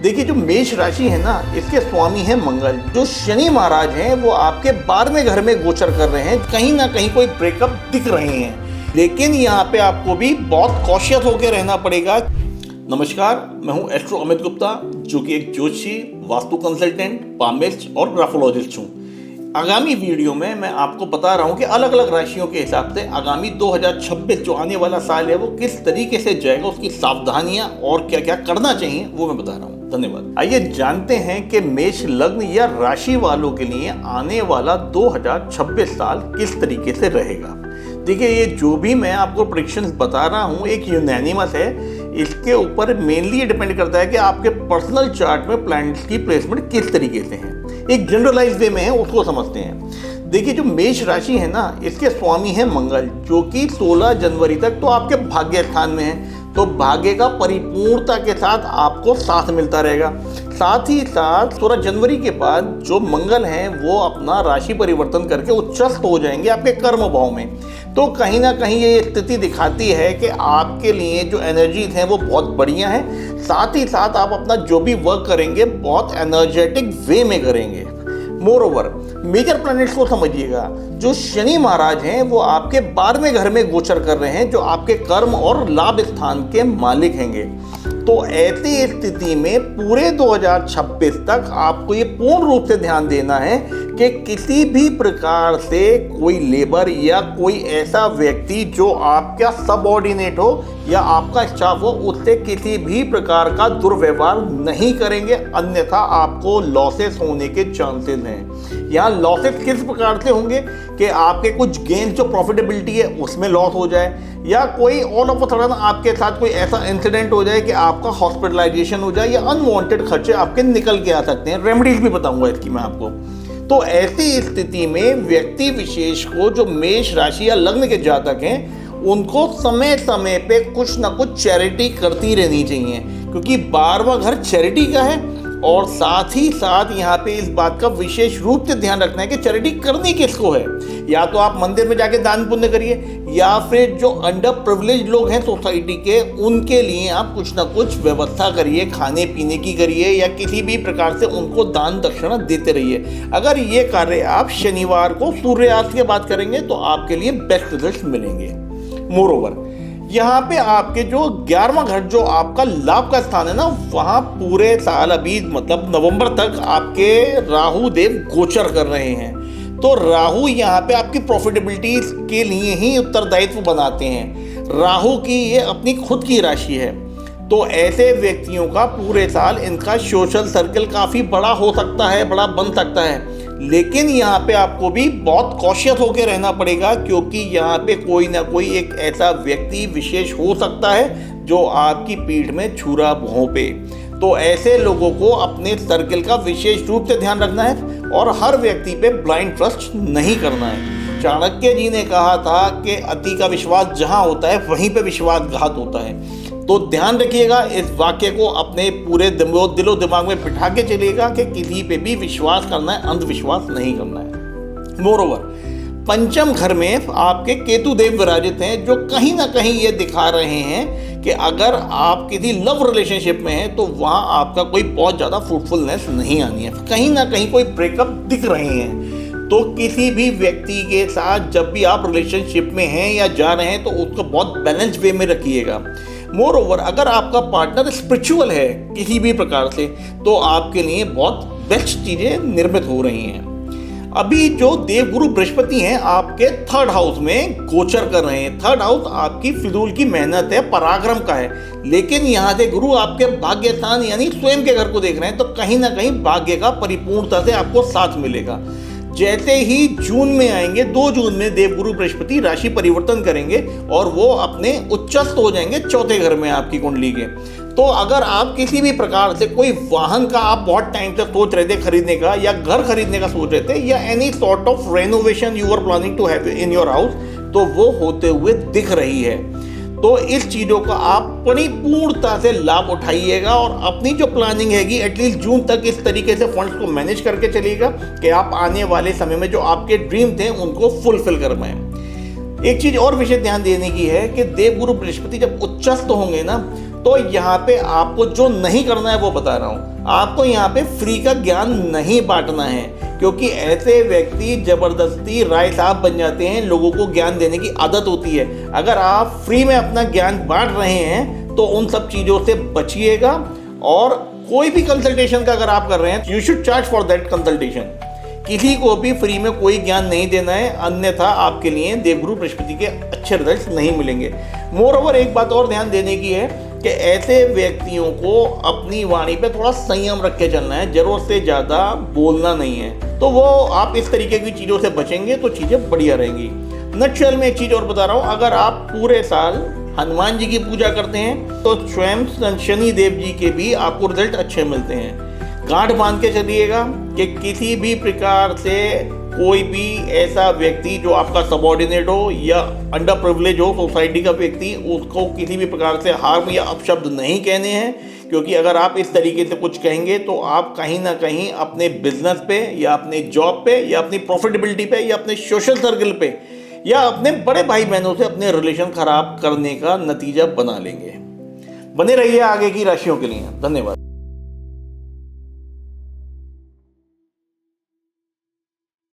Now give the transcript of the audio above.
देखिए, जो मेष राशि है ना, इसके स्वामी है मंगल। जो शनि महाराज हैं वो आपके 12वें घर में गोचर कर रहे हैं। कहीं ना कहीं कोई ब्रेकअप दिख रहे हैं, लेकिन यहाँ पे आपको भी बहुत कॉशियस होकर रहना पड़ेगा। नमस्कार, मैं हूँ एस्ट्रो अमित गुप्ता, जो कि एक ज्योतिषी, वास्तु कंसल्टेंट, पामिस्ट और ग्राफोलॉजिस्ट हूँ। आगामी वीडियो में मैं आपको बता रहा हूँ कि अलग अलग राशियों के हिसाब से आगामी 2026 जो आने वाला साल है वो किस तरीके से जाएगा, उसकी सावधानियां और क्या क्या करना चाहिए वो मैं बता रहा हूँ। धन्यवाद। आइए जानते हैं कि मेष लग्न या राशि वालों के लिए आने वाला 2026 साल किस तरीके से रहेगा। देखिए, ये जो भी मैं आपको प्रेडिक्शंस बता रहा हूँ एक यूनानिमस है। इसके ऊपर मेनली ये डिपेंड करता है कि आपके पर्सनल चार्ट में प्लैनेट्स की प्लेसमेंट किस तरीके से है। एक जनरलाइज वे में है, उसको समझते हैं। देखिए, जो मेष राशि है ना, इसके स्वामी है मंगल, जो कि 16 जनवरी तक तो आपके भाग्य स्थान में है। तो भाग्य का परिपूर्णता के साथ आपको साथ मिलता रहेगा। साथ ही साथ 16 जनवरी के बाद जो मंगल हैं वो अपना राशि परिवर्तन करके उच्चस्थ हो जाएंगे आपके कर्म भाव में। तो कहीं ना कहीं ये स्थिति दिखाती है कि आपके लिए जो एनर्जीज हैं वो बहुत बढ़िया हैं। साथ ही साथ आप अपना जो भी वर्क करेंगे बहुत एनर्जेटिक वे में करेंगे। मोरओवर, मेजर प्लैनेट्स को समझिएगा। जो शनि महाराज हैं वो आपके 12वें घर में गोचर कर रहे हैं, जो आपके कर्म और लाभ स्थान के मालिक हैंगे। तो ऐसी स्थिति में पूरे 2026 तक आपको ये पूर्ण रूप से ध्यान देना है कि किसी भी प्रकार से कोई लेबर या कोई ऐसा व्यक्ति जो आपका सबऑर्डिनेट हो या आपका स्टाफ हो, उससे किसी भी प्रकार का दुर्व्यवहार नहीं करेंगे, अन्यथा आपको लॉसेस होने के चांसेस हैं। यहाँ लॉसेस किस प्रकार से होंगे कि आपके कुछ गेन जो प्रॉफिटेबिलिटी है उसमें लॉस हो जाए, या कोई ऑल ऑफ अ सडन आपके साथ कोई ऐसा इंसिडेंट हो जाए कि आपका हॉस्पिटलाइजेशन हो जाए, या अनवांटेड खर्चे आपके निकल के आ सकते हैं। रेमेडीज भी बताऊंगा इसकी मैं आपको। तो ऐसी स्थिति में व्यक्ति विशेष को, जो मेष राशि या लग्न के जातक हैं, उनको समय समय पे कुछ ना कुछ चैरिटी करती रहनी चाहिए, क्योंकि 12वां घर चैरिटी का है। और साथ ही साथ यहाँ पे इस बात का विशेष रूप से ध्यान रखना है कि चैरिटी करनी किसको है। या तो आप मंदिर में जाके दान पुण्य करिए, या फिर जो अंडर प्रिविलेज लोग हैं सोसाइटी के, उनके लिए आप कुछ ना कुछ व्यवस्था करिए, खाने पीने की करिए, या किसी भी प्रकार से उनको दान दक्षिणा देते रहिए। अगर ये कार्य आप शनिवार को सूर्यास्त के बाद करेंगे तो आपके लिए बेस्ट रिजल्ट मिलेंगे। मोरओवर, यहाँ पे आपके जो 11वां घर जो आपका लाभ का स्थान है ना, वहाँ पूरे साल अभी मतलब नवंबर तक आपके राहु देव गोचर कर रहे हैं। तो राहु यहाँ पे आपकी प्रॉफिटेबिलिटी के लिए ही उत्तरदायित्व बनाते हैं। राहु की ये अपनी खुद की राशि है। तो ऐसे व्यक्तियों का पूरे साल इनका सोशल सर्कल काफ़ी बड़ा हो सकता है, बड़ा बन सकता है। लेकिन यहाँ पे आपको भी बहुत कॉशियस होकर रहना पड़ेगा, क्योंकि यहाँ पे कोई ना कोई एक ऐसा व्यक्ति विशेष हो सकता है जो आपकी पीठ में छुरा भोंपे। तो ऐसे लोगों को अपने सर्कल का विशेष रूप से ध्यान रखना है और हर व्यक्ति पे ब्लाइंड ट्रस्ट नहीं करना है। चाणक्य जी ने कहा था कि अति का विश्वास जहाँ होता है वहीं पे विश्वासघात होता है। तो ध्यान रखिएगा, इस वाक्य को अपने पूरे दिलो दिमाग में बिठा के चलिएगा कि किसी पे भी विश्वास करना है, अंधविश्वास नहीं करना है। मोरओवर, पंचम घर में आपके केतु देव विराजित हैं, जो कहीं ना कहीं ये दिखा रहे हैं कि अगर आप किसी लव रिलेशनशिप में हैं तो वहाँ आपका कोई बहुत ज़्यादा फ्रूटफुलनेस नहीं आनी है। कहीं ना कहीं कोई ब्रेकअप दिख रहे हैं। तो किसी भी व्यक्ति के साथ जब भी आप रिलेशनशिप में हैं या जा रहे हैं तो उसको बहुत बैलेंस वे में रखिएगा। मोरओवर, अगर आपका पार्टनर स्पिरिचुअल है किसी भी प्रकार से, तो आपके लिए बहुत बेस्ट चीज़ें निर्मित हो रही हैं। अभी जो देवगुरु बृहस्पति हैं आपके 3rd हाउस में गोचर कर रहे हैं। 3rd हाउस आपकी फिजूल की मेहनत है, पराक्रम का है। लेकिन यहाँ से गुरु आपके भाग्य स्थान यानी स्वयं के घर को देख रहे हैं, तो कहीं ना कहीं भाग्य का परिपूर्णता से आपको साथ मिलेगा। जैसे ही जून में आएंगे, 2 जून में देवगुरु बृहस्पति राशि परिवर्तन करेंगे और वो अपने उच्चस्थ हो जाएंगे 4थे घर में आपकी कुंडली के। तो अगर आप किसी भी प्रकार से कोई वाहन का आप बहुत टाइम से सोच रहे थे खरीदने का, या घर खरीदने का सोच रहे थे, या any sort of renovation you are planning to have in your house, तो वो होते हुए दिख रही है। तो इस चीज़ों का आप बड़ी पूर्णता से लाभ उठाइएगा और अपनी जो प्लानिंग हैगी एटलीस्ट जून तक इस तरीके से फंड्स को मैनेज करके चलिएगा कि आप आने वाले समय में जो आपके ड्रीम थे उनको फुलफिल कर पाएं। एक चीज़ और विशेष ध्यान देने की है कि देवगुरु बृहस्पति जब उच्चस्थ होंगे ना, तो यहाँ पे आपको जो नहीं करना है वो बता रहा हूँ। आपको यहाँ पे फ्री का ज्ञान नहीं बांटना है, क्योंकि ऐसे व्यक्ति जबरदस्ती राय साहब बन जाते हैं, लोगों को ज्ञान देने की आदत होती है। अगर आप फ्री में अपना ज्ञान बांट रहे हैं तो उन सब चीज़ों से बचिएगा। और कोई भी कंसल्टेशन का अगर आप कर रहे हैं, you should charge for that consultation. किसी को भी फ्री में कोई ज्ञान नहीं देना है, अन्यथा आपके लिए देवगुरु बृहस्पति के अच्छे रिजल्ट्स नहीं मिलेंगे। मोर ओवर एक बात और ध्यान देने की है कि ऐसे व्यक्तियों को अपनी वाणी पे थोड़ा संयम रख के चलना है, जरूरत से ज़्यादा बोलना नहीं है। तो वो आप इस तरीके की चीज़ों से बचेंगे तो चीज़ें बढ़िया रहेंगी। नटशेल में एक चीज़ और बता रहा हूँ, अगर आप पूरे साल हनुमान जी की पूजा करते हैं तो स्वयं शनि देव जी के भी आपको रिजल्ट अच्छे मिलते हैं। गांठ बांध के चलिएगा कि किसी भी प्रकार से कोई भी ऐसा व्यक्ति जो आपका सबॉर्डिनेट हो या अंडर प्रिविलेज हो सोसाइटी का व्यक्ति, उसको किसी भी प्रकार से हार्म या अपशब्द नहीं कहने हैं, क्योंकि अगर आप इस तरीके से कुछ कहेंगे तो आप कहीं ना कहीं अपने बिजनेस पे या अपने जॉब पे या अपनी प्रॉफिटेबिलिटी पे या अपने सोशल सर्कल पे या अपने बड़े भाई बहनों से अपने रिलेशन खराब करने का नतीजा बना लेंगे। बने रहिए आगे की राशियों के लिए। धन्यवाद।